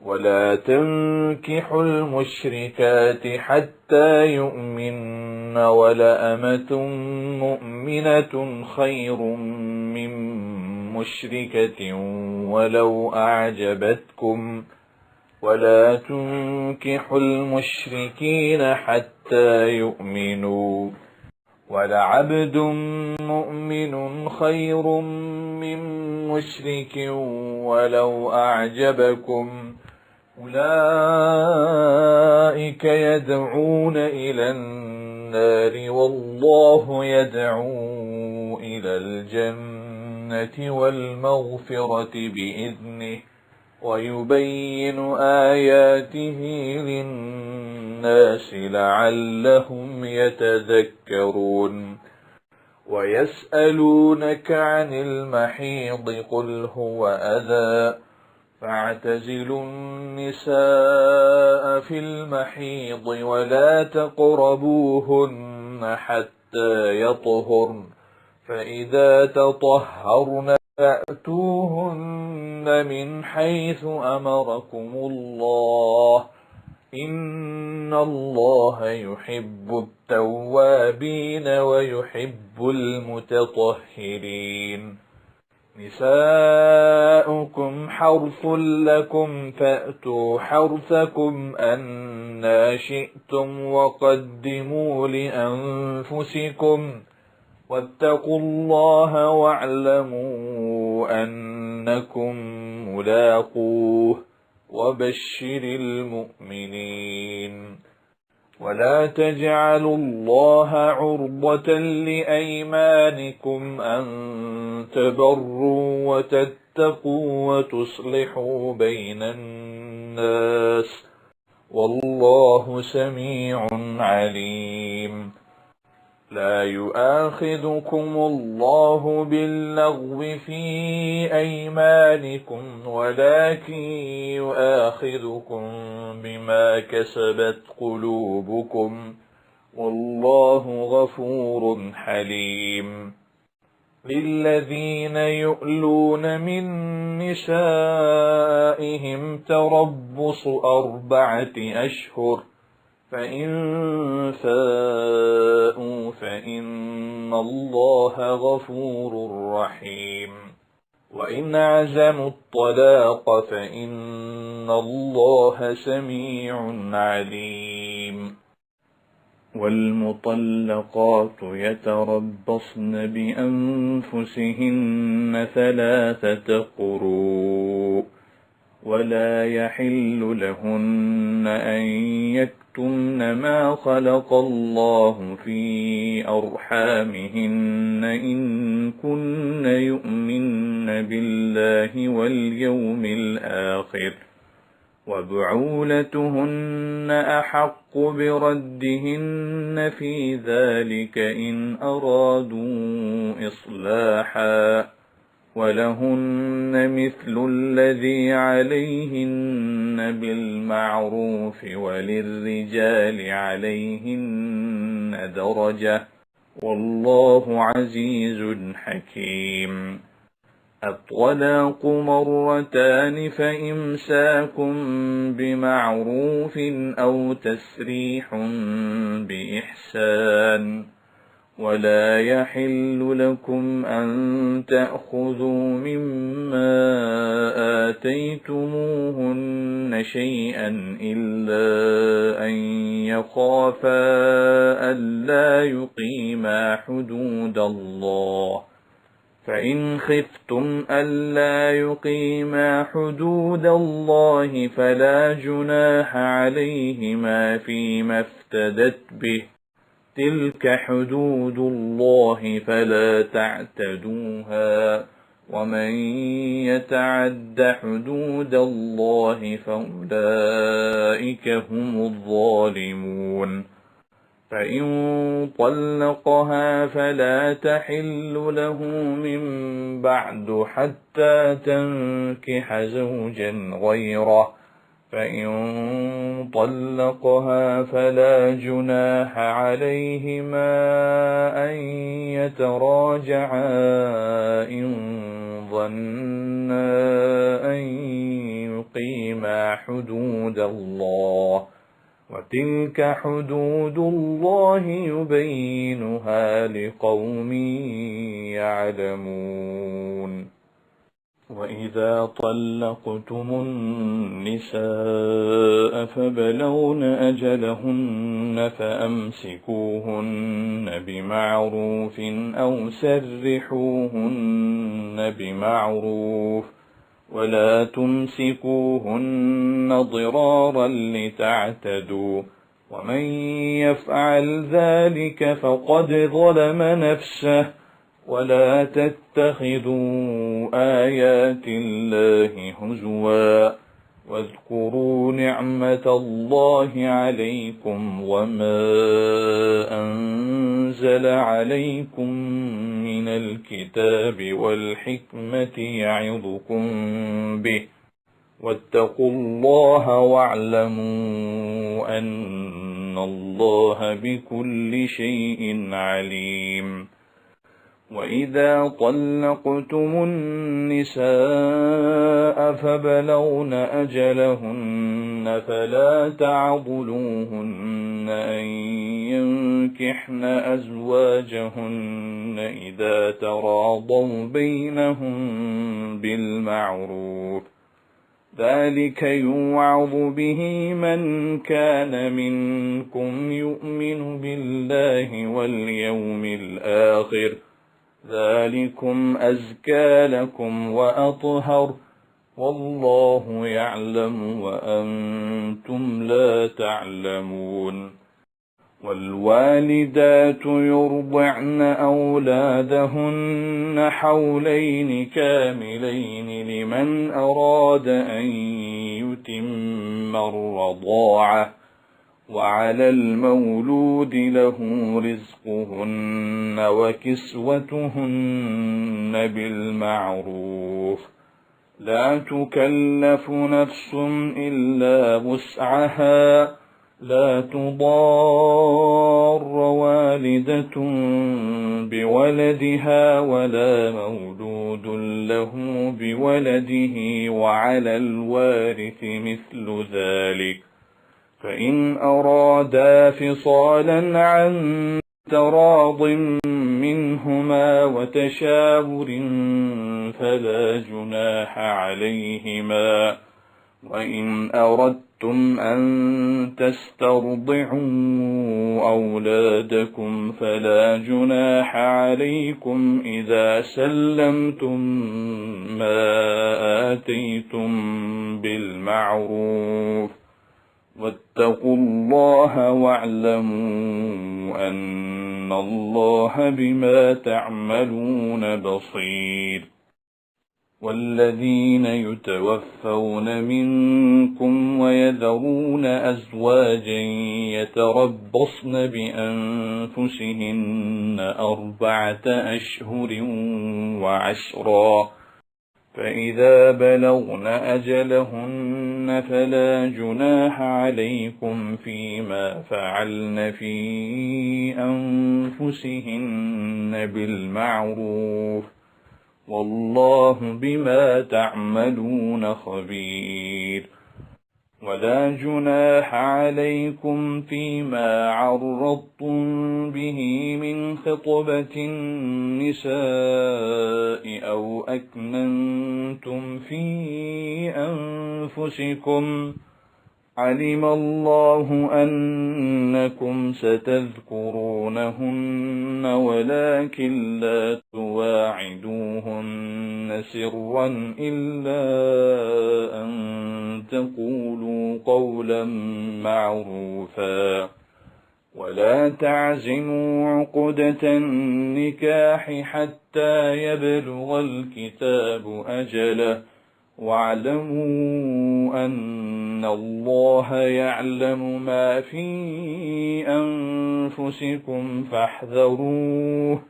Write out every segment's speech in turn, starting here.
ولا تنكحوا المشركات حتى يؤمن ولأمة مؤمنة خير من مشركة ولو أعجبتكم ولا تنكحوا المشركين حتى يؤمنوا ولعبد مؤمن خير من مشرك ولو أعجبكم أولئك يدعون إلى النار والله يدعو إلى الجنة والمغفرة بإذنه ويبين آياته للناس لعلهم يتذكرون ويسألونك عن المحيض قل هو أذى فاعتزلوا النساء في المحيض ولا تقربوهن حتى يطهرن فإذا تطهرن فأتوهن من حيث أمركم الله إن الله يحب التوابين ويحب المتطهرين نساؤكم حرث لكم فأتوا حرثكم أنى شئتم وقدموا لأنفسكم واتقوا الله واعلموا أنكم ملاقوه وبشر المؤمنين ولا تجعلوا الله عرضة لأيمانكم أن تبروا وتتقوا وتصلحوا بين الناس والله سميع عليم لا يؤاخذكم الله باللغو في أيمانكم ولكن يؤاخذكم بما كسبت قلوبكم والله غفور حليم للذين يؤلون من نسائهم تربص 4 أشهر فإن فاءوا فإن الله غفور رحيم وإن عزموا الطلاق فإن الله سميع عليم والمطلقات يتربصن بأنفسهن 3 قروء ولا يحل لهن أن يكتمن ما خلق الله في أرحامهن إن كن يؤمن بالله واليوم الآخر وبعولتهن أحق بردهن في ذلك إن أرادوا إصلاحا ولهن مثل الذي عليهن بالمعروف وللرجال عليهن درجة والله عزيز حكيم الطلاق 2 مرتان فإمساك بمعروف أو تسريح بإحسان ولا يحل لكم أن تأخذوا مما آتيتموهن شيئا إلا أن يخافا ألا يقيما حدود الله فإن خفتم ألا يقيما حدود الله فلا جناح عليهما فيما افتدت به تلك حدود الله فلا تعتدوها ومن يتعد حدود الله فأولئك هم الظالمون فإن طلقها فلا تحل له من بعد حتى تنكح زوجا غيره فإن طلقها فلا جناح عليهما أن يتراجعا إن ظنا أن يقيما حدود الله، وتلك حدود الله يبينها لقوم يعلمون. وإذا طلقتم النساء فبلغن أجلهن فأمسكوهن بمعروف أو سرحوهن بمعروف، ولا تمسكوهن ضرارا لتعتدوا، ومن يفعل ذلك فقد ظلم نفسه. ولا تتخذوا آيات الله هزوا، واذكروا نعمة الله عليكم وما أنزل عليكم من الكتاب والحكمة يعظكم به، واتقوا الله واعلموا أن الله بكل شيء عليم. وإذا طلقتم النساء فبلغن أجلهن فلا تعضلوهن أن ينكحن أزواجهن إذا تراضوا بينهم بالمعروف، ذلك يوعظ به من كان منكم يؤمن بالله واليوم الآخر، ذلكم أزكى لكم وأطهر، والله يعلم وأنتم لا تعلمون. والوالدات يرضعن أولادهن حولين كاملين لمن أراد أن يتم الرضاعة، وعلى المولود له رزقهن وكسوتهن بالمعروف، لا تكلف نفس إلا وسعها، لا تضار والدة بولدها ولا مولود له بولده، وعلى الوارث مثل ذلك، فإن أرادا فصالا عن تراض منهما وتشاور فلا جناح عليهما. وإن أردتم أن تسترضعوا أولادكم فلا جناح عليكم إذا سلمتم ما آتيتم بالمعروف، واتقوا الله واعلموا أن الله بما تعملون بصير. والذين يتوفون منكم ويذرون أزواجا يتربصن بأنفسهن 4 أشهر و10، فإذا بلغن أجلهن فلا جناح عليكم فيما فعلن في أنفسهن بالمعروف، والله بما تعملون خبير. ولا جناح عليكم فيما عرضتم به من خطبة النساء أو أكننتم في أنفسكم، علم الله أنكم ستذكرونهن ولكن لا تواعدوهن سرا إلا أن تقولوا قولا معروفا، ولا تعزموا عقدة النكاح حتى يبلغ الكتاب أجله، واعلموا أن الله يعلم ما في أنفسكم فاحذروه،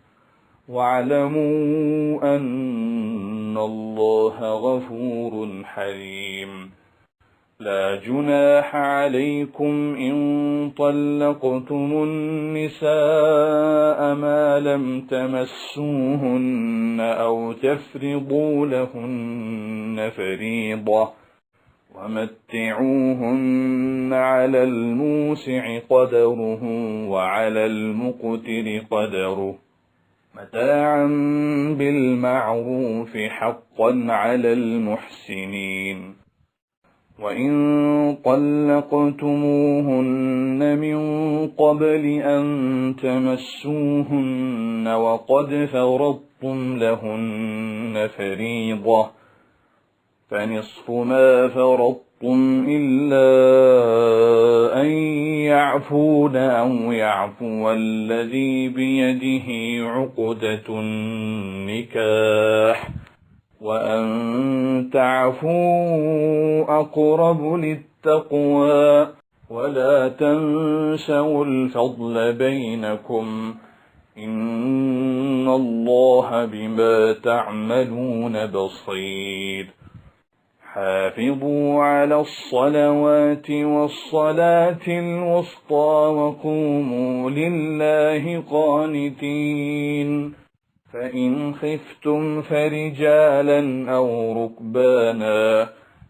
واعلموا أن الله غفور حليم. لا جناح عليكم إن طلقتم النساء ما لم تمسوهن أو تفرضوا لهن فريضة، ومتعوهن على الموسع قدره وعلى المقتر قدره متاعا بالمعروف حقا على المحسنين. وإن طلقتموهن من قبل أن تمسوهن وقد فرضتم لهن فريضة فنصف ما فرضتم إلا أن يعفون أو يعفو الذي بيده عقدة النكاح وأن تعفوا أقرب للتقوى ولا تنسوا الفضل بينكم إن الله بما تعملون بصير. حافظوا على الصلوات والصلاة الوسطى وقوموا لله قانتين. فإن خفتم فرجالا أو ركبانا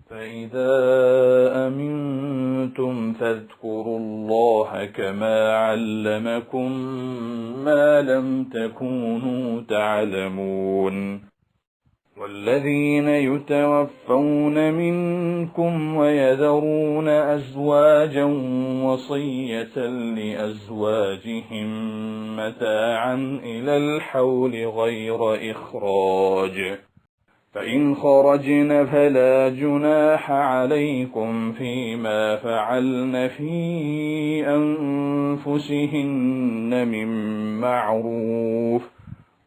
فإذا أمنتم فاذكروا الله كما علمكم ما لم تكونوا تعلمون. والذين يتوفون منكم ويذرون أزواجا وصية لأزواجهم متاعا إلى الحول غير إخراج فإن خرجن فلا جناح عليكم فيما فعلن في أنفسهن من معروف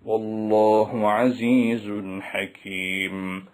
والله عزيز حكيم.